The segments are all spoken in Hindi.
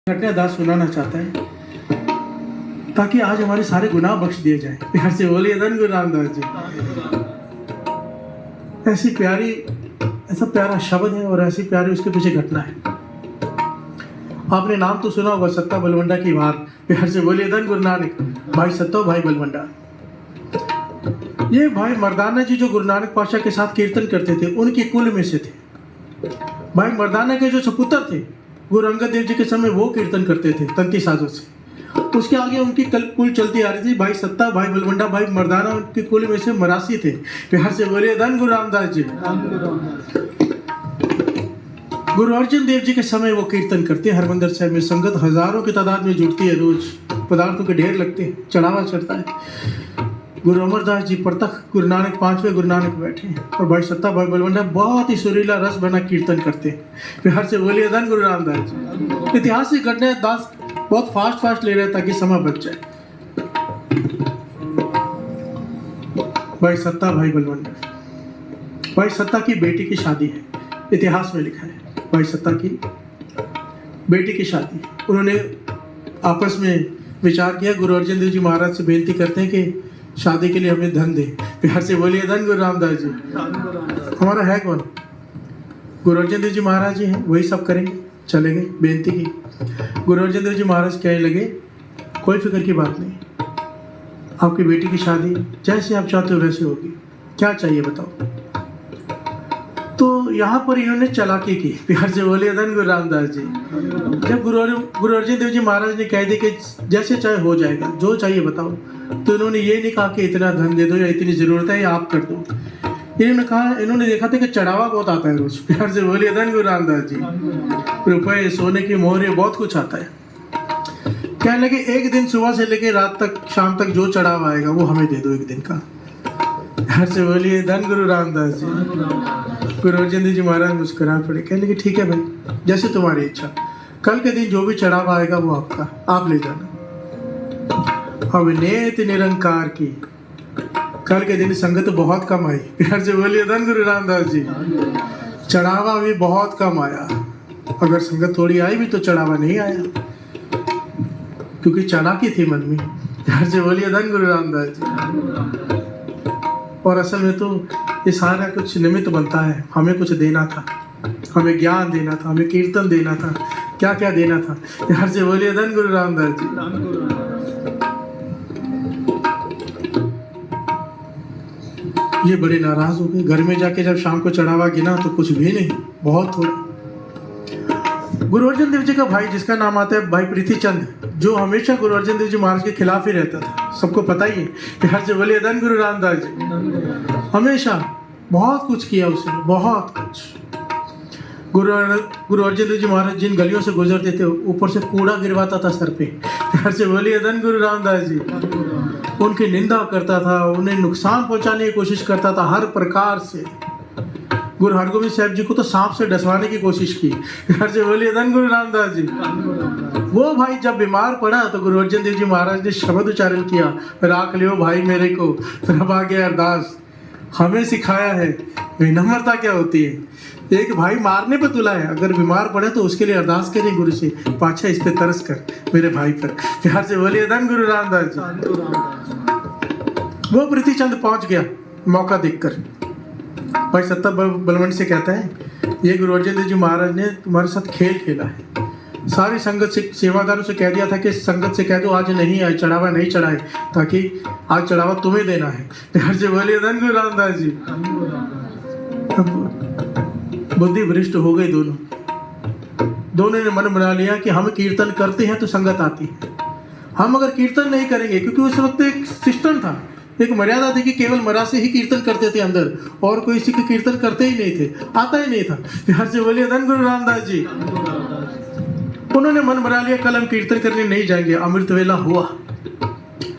घटना दास सुनाना चाहता है ताकि आज हमारे सारे गुनाह बख्श दिए जाए। प्यार से बोलिए धन गुरु रामदास जी। ऐसी प्यारी, ऐसा प्यारा शब्द है और ऐसी प्यारी उसके पीछे घटना है। आपने नाम तो सुना होगा सत्ता बलवंडा की वार। प्यार से बोलिए धन गुरु नानक। भाई सत्ता, भाई बलवंडा, ये भाई मर्दाना जी जो गुरु नानक पातशाह के साथ कीर्तन करते थे उनके कुल में से थे। भाई मर्दाना के जो सपुत्र थे गुरु अंगद देव जी के समय वो कीर्तन करते थे तंती साजों से। उसके आगे उनकी कुल चलती आ रही थी। भाई सत्ता, भाई बलवंडा, भाई मर्दाना उनके कुल में से मरासी थे। प्यार से बोलिए धन गुरु रामदास जी। गुरु अर्जन देव जी के समय वो कीर्तन करते हैं। हरमंदिर साहिब में संगत हजारों की तादाद में जुटती है। रोज पदार्थों के ढेर लगते हैं, चढ़ावा चढ़ता है। गुरु अमरदास जी परतख गुरु नानक, 5वें गुरु नानक बैठे हैं और भाई सत्ता, भाई बलवंडा बहुत ही सुरीला रस बना कीर्तन करते हैं। प्यार से बोलिए धन गुरु रामदास जी। ऐतिहासिक घटना है। दास बहुत फास्ट ले रहे हैं ताकि समय बच जाए। भाई सत्ता, भाई बलवंडा, भाई सत्ता की बेटी की शादी है। इतिहास में लिखा है भाई सत्ता की बेटी की शादी। उन्होंने आपस में विचार किया। गुरु अर्जन देव जी महाराज से बेनती करते हैं कि शादी के लिए हमें धन दे। प्यार से बोलिए धन गुरु रामदास जी। हमारा है कौन? गुरु अर्जन देव जी महाराज जी हैं, वही सब करेंगे। चले गए, बेनती की। गुरु अर्जन देव जी महाराज कहने लगे कोई फिक्र की बात नहीं, आपकी बेटी की शादी जैसे आप चाहते हो वैसे होगी। क्या चाहिए बताओ। तो यहाँ पर इन्होंने चालाकी की। प्यार से बोलिए धन गुरु रामदास जी। जब गुरु अर्जन देव जी महाराज ने कह दिया कि जैसे चाहे हो जाएगा, जो चाहिए बताओ, तो इन्होंने ये नहीं कहा कि इतना धन दे दो या इतनी जरूरत है या आप कर दो। इन्होंने देखा था कि चढ़ावा बहुत आता है रोज। प्यार से बोलिए धन गुरु रामदास जी। रुपए, सोने की मोहर, बहुत कुछ आता है। कहने लगे एक दिन सुबह से लेकर रात तक, शाम तक जो चढ़ावा आएगा वो हमें दे दो एक दिन का। प्यार से बोलिए धन गुरु रामदास जी। गुरु अर्जन देव जी महाराज मुस्कुरा पड़े। कहने लगे ठीक है भाई, जैसे तुम्हारी इच्छा। कल के दिन जो भी चढ़ावा आएगा वो आपका, आप ले जाना। अब नेत निरंकार की कल के दिन संगत बहुत कम आई। प्यार से बोलिए धन गुरु रामदास जी। चढ़ावा भी बहुत कम आया। अगर संगत थोड़ी आई भी तो चढ़ावा नहीं आया, क्योंकि चालाकी थी मन में। प्यार से बोलिए धन गुरु रामदास जी। और असल में तो ये सारा कुछ निमित्त बनता है। हमें कुछ देना था, हमें ज्ञान देना था, हमें कीर्तन देना था, क्या क्या देना था। प्यार से बोलिए धन गुरु रामदास जी। ये बड़े नाराज हो गए। घर में जाके जब शाम को चढ़ावा गिना तो कुछ भी नहीं, बहुत थोड़ा। गुरु अर्जन देव जी का भाई जिसका नाम आता है भाई प्रीतिचंद, जो हमेशा गुरु अर्जन देव जी महाराज के खिलाफ ही रहता था, सबको पता ही है। प्यार से बोलिए धन गुरु रामदास जी। हमेशा बहुत कुछ किया उसने, बहुत कुछ। गुरु अर्जन देव जी महाराज जिन गलियों से गुजरते थे ऊपर से कूड़ा गिरवाता था सर पे। प्यार से बोलिए धन गुरु रामदास जी। उनकी निंदा करता था, उन्हें नुकसान पहुंचाने की कोशिश करता था हर प्रकार से। गुरु हरगोविंद साहब जी को तो सांप से डसवाने की कोशिश की। प्यार से बोलिए धन गुरु रामदास जी। वो भाई जब बीमार पड़ा तो गुरु अर्जन देव जी महाराज ने शब्द उच्चारण किया, राख लियो भाई मेरे को, तब आगे अरदास। हमें सिखाया है विनम्रता क्या होती है। एक भाई मारने पर तुला है, अगर बीमार पड़े तो उसके लिए अरदास करें गुरु से, पाछा इस पे तरस कर मेरे भाई पर। प्यार से बोलिए धन गुरु रामदास जी। वो प्रीतिचंद पहुंच गया मौका देखकर। भाई सत्ता बलवंड से कहता है ये गुरु अर्जन देव जी महाराज ने तुम्हारे साथ खेल खेला है। सारी संगत से, सेवादारों से कह दिया था कि संगत से कह दो आज नहीं आए, चढ़ावा नहीं चढ़ाए, ताकि आज चढ़ावा तुम्हें देना है। प्यार से बोलिए धन गुरु रामदास जी। बुद्धि भ्रष्ट हो गई दोनों ने मन बना लिया कि हम कीर्तन करते हैं तो संगत आती है। हम अगर कीर्तन नहीं करेंगे, क्योंकि उस वक्त एक सिस्टम था, एक मर्यादा थी कि केवल मरासी ही कीर्तन करते थे अंदर, और कोई इसी के कीर्तन करते ही नहीं थे, आता ही नहीं था। प्यार से बोलिए धन गुरु रामदास जी। उन्होंने मन बना लिया कल हम कीर्तन करने नहीं जाएंगे। अमृत वेला हुआ,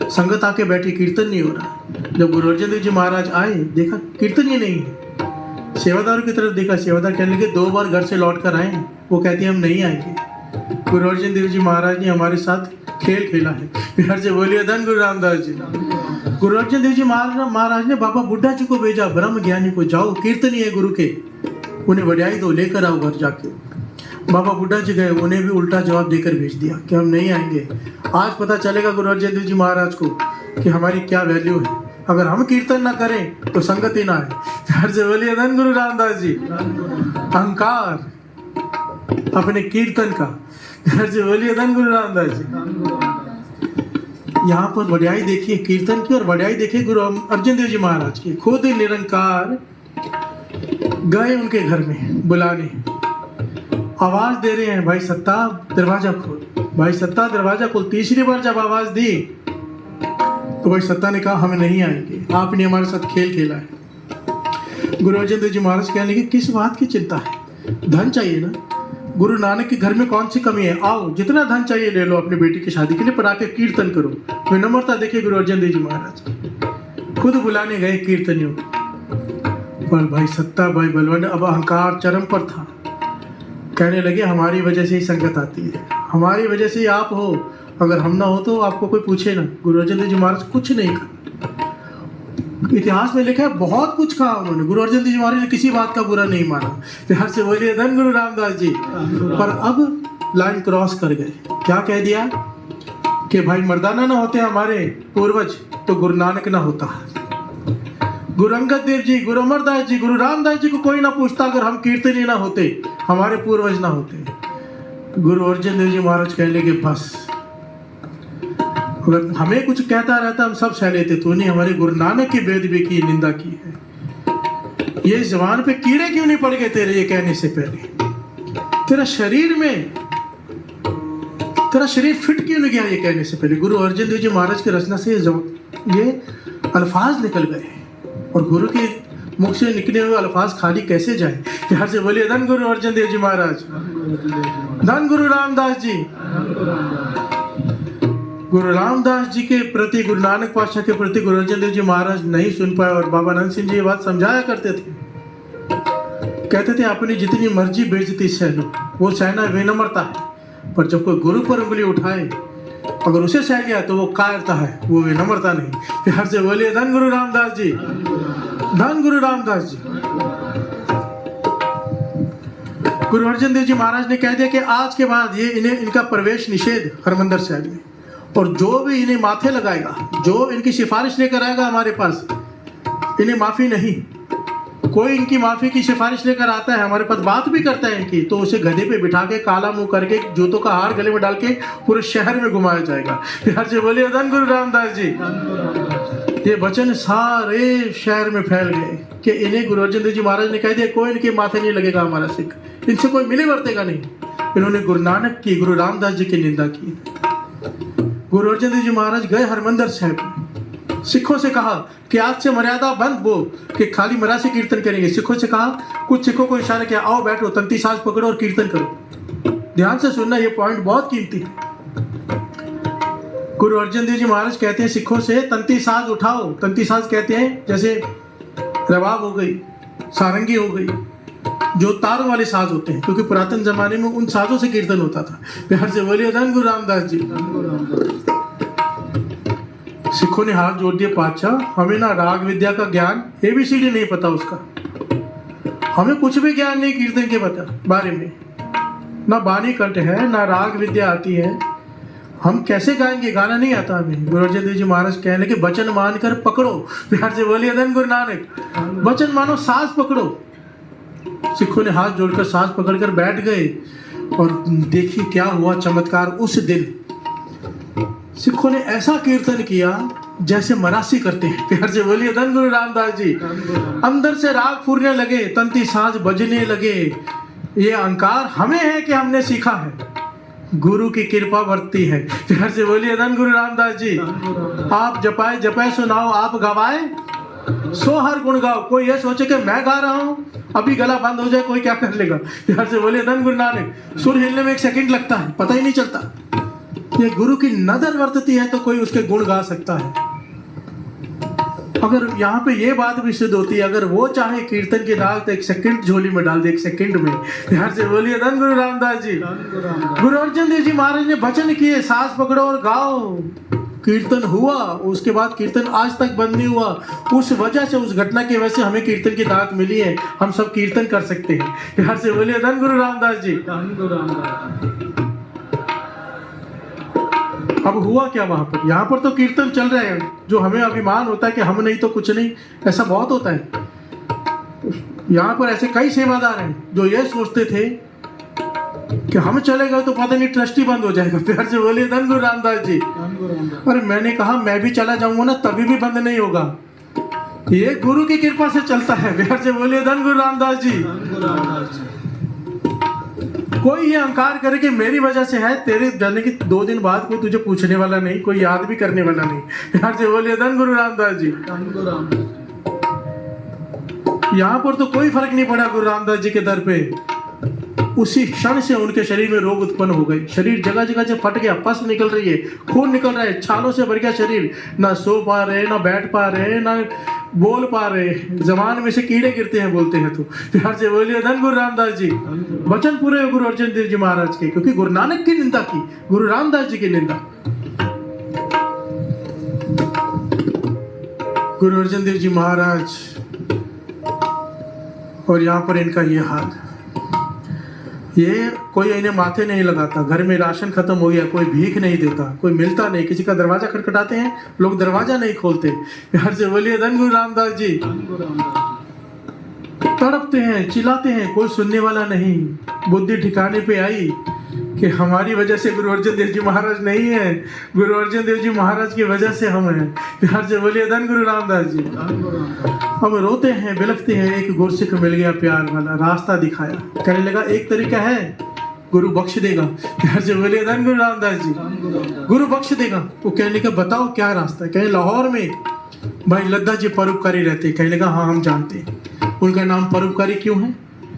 संगत आके बैठी, कीर्तन नहीं हो रहा। जब गुरु अर्जन देव जी महाराज आए, देखा कीर्तन ही नहीं है। सेवादारों की तरफ देखा, सेवादार कहने लगे 2 बार घर से लौट कर आए, वो कहती है हम नहीं आएंगे। गुरु अर्जन देव जी महाराज ने हमारे साथ खेल खेला है। प्यार से बोलिए धन गुरु रामदास जी। गुरु अर्जन देव जी महाराज ने बाबा बुड्ढा जी को भेजा, ब्रह्म ज्ञानी को, जाओ कीर्तन ही है गुरु के, उन्हें वड्याई दो, लेकर आओ घर जाके। बाबा बुड्ढा जी गए, उन्हें भी उल्टा जवाब देकर भेज दिया कि हम नहीं आएंगे। आज पता चलेगा गुरु अर्जन देव जी महाराज को कि हमारी क्या वैल्यू है। अगर हम कीर्तन ना करें तो संगत ही ना है। हर से बोलिए धन गुरु रामदास जी। अहंकार अपने कीर्तन का, हर से बोलिए धन गुरु रामदास जी। यहाँ पर बढ़ियाई देखिए कीर्तन की और बढ़ियाई देखिए गुरु अर्जन देव जी महाराज की। खुद निरंकार गए उनके घर में बुलाने, आवाज दे रहे हैं, भाई सत्ता दरवाजा खोल, भाई सत्ता दरवाजा खोल। तीसरी बार जब आवाज दी तो भाई सत्ता ने कहा हम नहीं आएंगे, आपने हमारे साथ खेल खेला है। गुरु अर्जन देव जी महाराज कहने लगे किस बात की चिंता है, धन चाहिए ना। गुरु नानक के घर में कौन सी कमी है, आओ जितना धन चाहिए ले लो अपनी बेटी की शादी के लिए, पर आके कीर्तन करो। विनम्रता देखिए गुरु अर्जन देव जी महाराज खुद बुलाने गए कीर्तनियों, पर भाई सत्ता भाई बलवंत अब अहंकार चरम पर था। कहने लगे हमारी वजह से ही संगत आती है, हमारी वजह से ही आप हो, अगर हम ना हो तो आपको कोई पूछे ना। गुरु अर्जन देव जी महाराज कुछ नहीं कहा। इतिहास में लिखा है बहुत कुछ कहा उन्होंने, गुरु अर्जन देव जी महाराज ने किसी बात का बुरा नहीं माना। हर से बोलिए धन गुरु रामदास जी। पर अब लाइन क्रॉस कर गए, क्या कह दिया कि भाई मर्दाना ना होते हमारे पूर्वज तो गुरु नानक ना होता, गुरु अंगद देव जी, गुरु अमरदास जी, गुरु रामदास जी को कोई ना पूछता अगर हम कीर्तनी ना होते, हमारे पूर्वज ना होते। गुरु अर्जन देव जी महाराज कह लगे बस, अगर हमें कुछ कहता रहता हम सब सह लेते, तो नहीं हमारे गुरु नानक की बेदबी की निंदा की है। ये जबान पे कीड़े क्यों नहीं पड़ गए तेरे ये कहने से पहले, तेरा शरीर फिट क्यों नहीं गया ये कहने से पहले। गुरु अर्जन देव जी महाराज की रचना से ये अल्फाज निकल गए, और गुरु के मुख से निकले हुए अल्फाज खाली कैसे जाए। हर से बोलिए धन गुरु अर्जन देव जी महाराज, धन गुरु रामदास जी। गुरु रामदास जी के प्रति, गुरु नानक पातशाह के प्रति गुरु अर्जन देव जी महाराज नहीं सुन पाए, और बाबा नंद सिंह जी ये बात समझाया करते थे। कहते थे अपनी जितनी मर्जी बेइज्जती सह लो, वो सहना विनम्रता है, पर जब कोई गुरु पर उंगली उठाए अगर उसे सह गया तो वो कायरता है, वो विनम्रता नहीं। हर से बोलिए धन गुरु रामदास जी, धन गुरु रामदास जी। गुरु अर्जन देव जी महाराज ने कह दिया कि आज के बाद ये इनका प्रवेश निषेध हरमंदिर साहिब में, और जो भी इन्हें माथे लगाएगा, जो इनकी सिफारिश लेकर आएगा हमारे पास, इन्हें माफ़ी नहीं। कोई इनकी माफ़ी की सिफारिश लेकर आता है, हमारे पास बात भी करता है इनकी, तो उसे गधे पे बिठा के काला मुंह करके जूतों का हार गले में डाल के पूरे शहर में घुमाया जाएगा। हर से बोलिए धन गुरु रामदास जी। ये वचन सारे शहर में फैल गए कि इन्हें गुरु अर्जन देव जी महाराज ने कह दिया कोई इनके माथे नहीं लगेगा हमारा सिख, इनसे कोई मिले वर्तेगा नहीं। इन्होंने गुरु नानक की, गुरु रामदास जी की निंदा की। गुरु अर्जन देव जी महाराज गए हरमंदिर साहिब, सिखों से कहा कि आज से मर्यादा बंद, वो कि खाली मरासी कीर्तन करेंगे। सिखों से कहा, कुछ सिखों को इशारा किया, आओ बैठो, तंती साज पकड़ो और कीर्तन करो। ध्यान से सुनना, ये पॉइंट बहुत कीमती है। गुरु अर्जन देव जी महाराज कहते हैं सिखों से तंती साज उठाओ। तंती साज कहते हैं जैसे रबाब हो गई, सारंगी हो गई, जो तारों वाले साज होते हैं, क्योंकि पुरातन जमाने में उन साजों से कीर्तन होता था। बिहार से बोलिए धन गुरु रामदास जी। सिखों ने हाथ जोड़ दिए, पातशाह हमें ना राग विद्या का ज्ञान, ABCD नहीं पता उसका, हमें कुछ भी ज्ञान नहीं कीर्तन के बारे में, ना बानी कंठ है, ना राग विद्या आती है, हम कैसे गाएंगे, गाना नहीं आता हमें। गुरु अर्जन देव जी महाराज कहने के वचन मानकर पकड़ो। बिहार से बोलिए धन गुरु नानक, वचन मानो, साज पकड़ो। सिखों ने हाथ जोड़कर साज पकड़कर बैठ गए, और देखिए क्या हुआ चमत्कार। उस दिन सिखों ने ऐसा कीर्तन किया जैसे मरासी करते हैं। प्यार से बोलिए धन गुरु रामदास जी। अंदर से राग फूरने लगे, तंती साज बजने लगे। ये अहंकार हमें है कि हमने सीखा है, गुरु की कृपा बरती है। प्यार से बोलिए धन गुरु रामदास जी। आप जपाए जपाए सुनाओ, आप गवाए सो हर गुण गाओ। कोई ये सोचे कि मैं गा रहा हूँ, अभी गला बंद हो जाए कोई क्या कर लेगा। प्यार से बोलिए धन गुरु नानक। सुर हिलने में 1 सेकंड लगता है, पता ही नहीं चलता। ये गुरु की नजर वर्तती है तो कोई उसके गुण गा सकता है। अगर यहाँ पे ये बात भी सिद्ध होती है, अगर वो चाहे कीर्तन की राग तो 1 सेकंड झोली में डाल दे, 1 सेकंड में। ध्यान से बोलिए धन गुरु रामदास जी। गुरु अर्जन देव जी महाराज ने वचन किए, सांस पकड़ो और गाओ। कीर्तन हुआ, उसके बाद कीर्तन आज तक बंद नहीं हुआ। उस वजह से, उस घटना की वजह से हमें कीर्तन की दात मिली है, हम सब कीर्तन कर सकते हैं। प्यार से बोलिए धन गुरु रामदास जी। धन गुरु रामदास। अब हुआ क्या वहां पर? यहाँ पर तो कीर्तन चल रहे हैं, जो हमें अभिमान होता है कि हम नहीं तो कुछ नहीं, ऐसा बहुत होता है। यहाँ पर ऐसे कई सेवादार हैं जो ये सोचते थे कि हम चले गए तो पता नहीं ट्रस्टी बंद हो जाएगा। प्यार से बोलिए धन गुरु रामदास जी। धन गुरु रामदास। अरे मैंने कहा मैं भी चला जाऊंगा ना तभी भी बंद नहीं होगा, ये गुरु की कृपा से चलता है। प्यार से बोलिए धन गुरु रामदास जी। धन गुरु रामदास जी। कोई ये अहंकार करे कि मेरी वजह से है, तेरे जाने की 2 दिन बाद कोई तुझे पूछने वाला नहीं, कोई याद भी करने वाला नहीं। प्यार से बोलिए धन गुरु रामदास जी। धन गुरु रामदास। यहाँ पर तो कोई फर्क नहीं पड़ा गुरु रामदास जी के दर पे। उसी क्षण से उनके शरीर में रोग उत्पन्न हो गए, शरीर जगह जगह से फट गया, पस निकल रही है, खून निकल रहा है, छालों से भर गया शरीर, ना सो पा रहे, ना बैठ पा रहे, ना बोल पा रहे, जबान में से कीड़े गिरते हैं बोलते हैं। तो प्यार से बोलिए धन गुरु रामदास जी। वचन पूरे हुए गुरु अर्जन देव जी महाराज के, क्योंकि गुरु नानक की निंदा की, गुरु रामदास जी की निंदा। गुरु अर्जन देव जी महाराज, और यहाँ पर इनका ये हाल, ये कोई इन्हें माथे नहीं लगाता, घर में राशन खत्म हो गया कोई भीख नहीं देता, कोई मिलता नहीं, किसी का दरवाजा खटखटाते हैं लोग दरवाजा नहीं खोलते। प्यार से बोलिए धन गुरु रामदास जी। धन गुरु रामदास। तड़पते हैं, चिल्लाते हैं, कोई सुनने वाला नहीं। बुद्धि ठिकाने पे आई कि हमारी वजह से गुरु अर्जन देव जी महाराज नहीं है, गुरु अर्जन देव जी महाराज की वजह से हम हैं। प्यार से बोलिए धन गुरु रामदास जी। धन गुरु रामदास। अब रोते हैं, बिलखते हैं, एक गुरसिख मिल गया प्यार वाला, रास्ता दिखाया, कहने लगा एक तरीका है, गुरु बख्श देगा। प्यार से बोलिए धन गुरु रामदास जी। धन गुरु रामदास। गुरु बख्श देगा। वो कहने लगा बताओ क्या रास्ता है? कहे लाहौर में भाई लद्दा जी परोपकारी रहते। कहने लगा हाँ हम जानते हैं। उनका नाम परोपकारी क्यों है?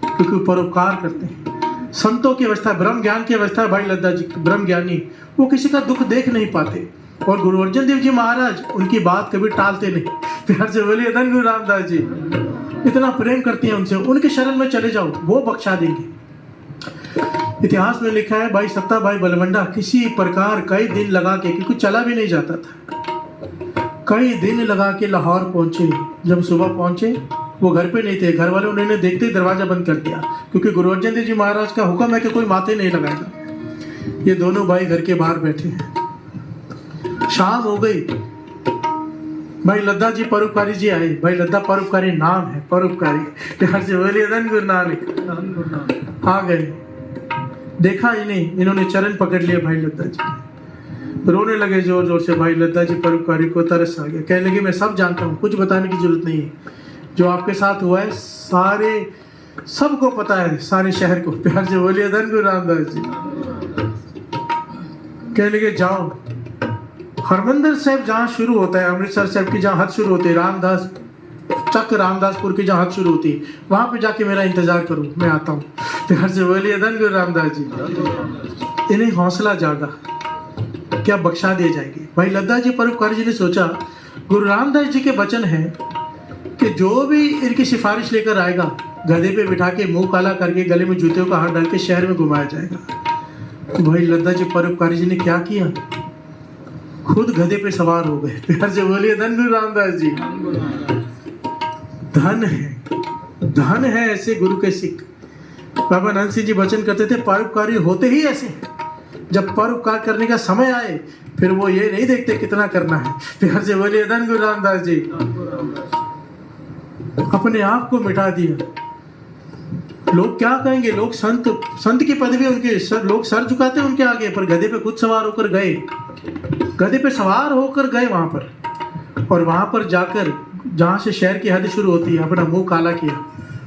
क्योंकि वो परोपकार करते हैं। संतों की अवस्था, ब्रह्म ज्ञान की अवस्था है भाई लद्दा जी, ब्रह्म ज्ञानी, वो किसी का दुख देख नहीं पाते। और गुरु अर्जन देव जी महाराज उनकी बात कभी टालते नहीं। प्यार से बोलिए धन गुरु रामदास जी। इतना प्रेम करते हैं उनसे, उनके शरण में चले जाओ, वो बख्शा देंगे। इतिहास में लिखा है भाई सत्ता भाई बलवंडा किसी प्रकार कई दिन लगा के, क्योंकि चला भी नहीं जाता था, कई दिन लगा के लाहौर पहुंचे। जब सुबह पहुंचे वो घर पे नहीं थे, घर वाले उन्होंने देखते ही दरवाजा बंद कर दिया, क्योंकि गुरु अर्जन देव जी महाराज का हुक्म है कि कोई माथे नहीं लगाएगा। ये दोनों भाई घर के बाहर बैठे हैं। शाम हो गई, भाई लद्दा जी परोपकारी जी आए। भाई लद्दा परोपकारी नाम है, परोपकारी। प्यार से बोलिए धन गुरु नानक। धन गुरु नानक। आ गए, देखा इन्हें, इन्होंने चरण पकड़ लिया भाई लद्दा जी, रोने लगे जोर जोर से। भाई लद्दा जी परोपकारी को तरस आ गया, कहने लगे मैं सब जानता हूँ, कुछ बताने की जरूरत नहीं है, जो आपके साथ हुआ है सारे सबको पता है, सारे शहर को। प्यार से बोलिए धन गुरु रामदास जी। कहने लगे जाओ, हरमंदिर साहब जहाँ शुरू होता है, अमृतसर साहब की जहाँ हद शुरू होती है, रामदास चक रामदासपुर की जहाँ हद शुरू होती है, वहाँ पे जाके मेरा इंतजार करो, मैं आता हूँ। प्यार से बोलिए धन गुरु रामदास जी। इन्हें हौसला जागा, क्या बख्शा दिए जाएंगे। भाई लद्दा जी परोपकारी जी ने सोचा गुरु रामदास जी के वचन है कि जो भी इनकी सिफारिश लेकर आएगा गधे पे बिठा के मुंह काला करके गले में जूते का हाथ डाल के शहर में घुमाया जाएगा। तो भाई लद्दा जी परोपकारी जी ने क्या किया, खुद गधे पे सवार हो गए। प्यार से बोलिए धन गुरु रामदास जी। धन गुरु रामदास। धन है, धन है ऐसे गुरु के सिख। बाबा नानक सिंह जी वचन करते थे परोपकारी होते ही ऐसे, जब परोपकार करने का समय आए फिर वो ये नहीं देखते कितना करना है। प्यार से बोलिए धन गुरु रामदास जी। धन गुरु रामदास। अपने आप को मिटा दिया। लोग क्या कहेंगे, लोग संत की पदवी उनके सर, लोग सर झुकाते उनके आगे, पर गधे पे खुद सवार होकर गए, गधे पे सवार होकर गए वहां पर। और वहां पर जाकर जहाँ से शहर की हद शुरू होती है, अपना मुंह काला किया,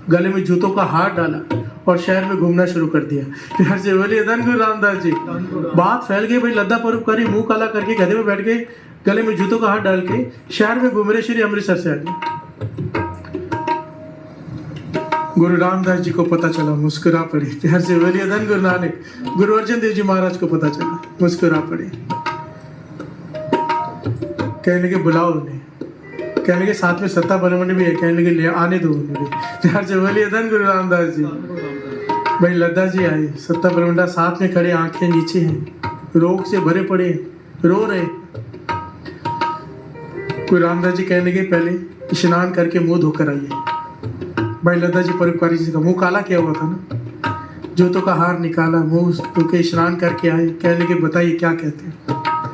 गले में जूतों का हाथ डाला और शहर में घूमना शुरू कर दिया। प्यार से बोलिए धन गुरु रामदास जी। बात फैल गई, भाई लद्दा परोपकारी मुंह काला करके गधे में बैठ गए, गले में जूतों का हाथ डाल के शहर में घूम रहे, श्री अमृतसर से आ गए। गुरु रामदास जी को पता चला, मुस्कुरा पड़े। प्यार से बोलिए धन गुरु नानक। गुरु अर्जन देव जी महाराज को पता चला, मुस्कुरा पड़े। कहने लगे बुलाओ उन्हें, कहने लगे साथ में सत्ता बलवंड भी है, कहने लगे ले आने दो उन्हें। प्यार से बोलिए धन गुरु रामदास जी। भाई लद्दा जी आए, सत्ता बलवंडा साथ में खड़े, आंखें नीचे हैं, रोग से भरे पड़े, रो रहे। कोई रामदास जी कहने के पहले स्नान करके मुंह धोकर आइए। भाई लता जी परोपकारी जी का मुंह काला किया हुआ था ना, जोतों का हार निकाला, मुंह धो के स्नान करके आए। कहने के बताइए क्या कहते हैं?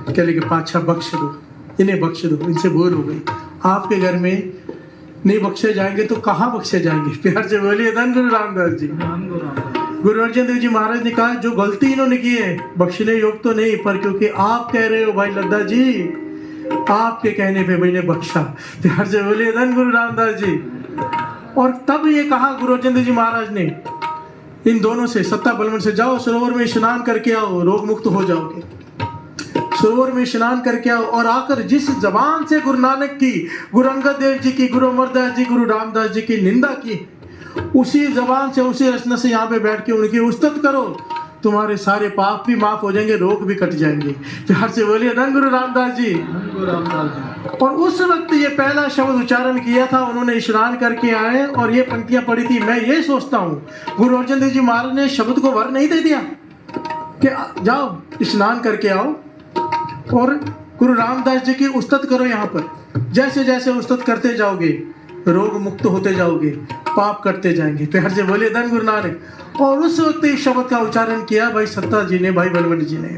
कहने के पाछा बख्श दो, इन्हें बख्श दो, इनसे भूल हो गई। आपके घर में नहीं बख्शे जाएंगे तो कहाँ बख्शे जाएंगे? प्यार से बोलिए धन गुरु रामदास जी। धन गुरु रामदास। गुरु अर्जन देव जी महाराज ने कहा जो गलती इन्होंने की है बख्शने योग तो नहीं, पर क्योंकि आप कह रहे हो भाई लद्दा जी, आपके कहने पे मैंने बख्शा। प्यार से बोलिए धन गुरु रामदास जी। और तब ये कहा गुरु अर्जन देव जी महाराज ने इन दोनों से, सत्ता बलवंत से, जाओ सरोवर में स्नान करके आओ, रोग मुक्त हो जाओगे। सरोवर में स्नान करके आओ और आकर जिस जबान से गुरु नानक की, गुरु अंगद देव जी की, गुरु अमरदास जी, गुरु रामदास जी की निंदा की, उसी जबान से, उसी रचना से यहाँ पे बैठ के उनकी उस्तत करो, तुम्हारे सारे पाप भी माफ हो जाएंगे, रोग भी कट जाएंगे। प्यार से बोलिए धन गुरु रामदास जी। धन गुरु रामदास जी। और उस वक्त ये पहला शब्द उच्चारण किया था, उन्होंने स्नान करके आए और ये पंक्तियां पढ़ी थी। मैं ये सोचता हूँ गुरु अर्जन देव जी महाराज ने शब्द को वर नहीं दे दिया कि जाओ स्नान करके आओ और गुरु रामदास जी की उस्तत करो। यहाँ पर जैसे जैसे उस्तत करते जाओगे रोग मुक्त होते जाओगे, पाप करते जाएंगे। प्यार से बोलिए धन गुरु नानक। और उस वक्त एक शब्द का उच्चारण किया भाई सत्ता जी ने, भाई बलवंत जी ने,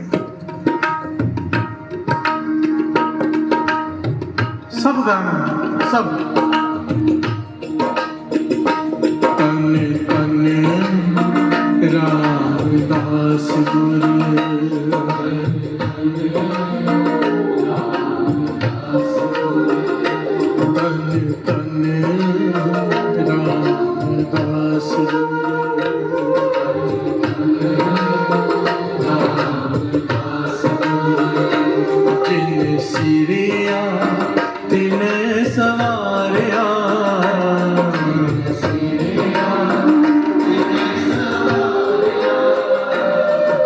सब गाना सब तन तन रामदास गुरु, तन तन रामदास जिन सिरिया तिन सवारिया,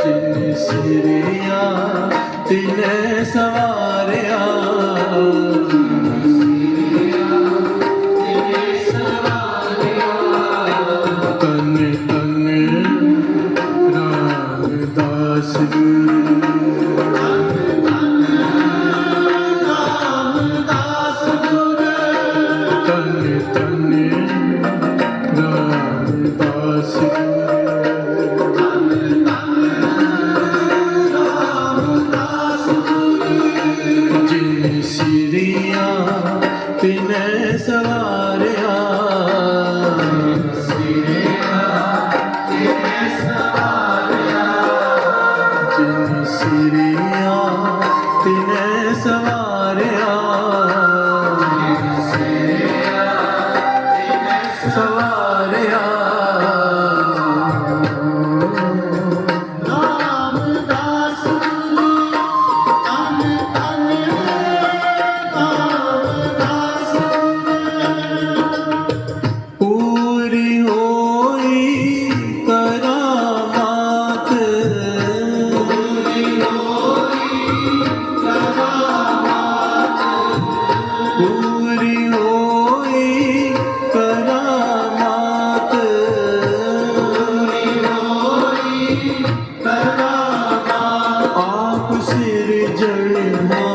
जिन सिरिया तिन सवारिया, तन तन रामदास गुरु, तन तन रामदास गुरु, जिन सिरिया तिन सवारिया, जिन सिरिया तिन सवारिया, सवारिया। रामदास पूरी होई करामात, पूरी होई करामात, आप सिरजनहार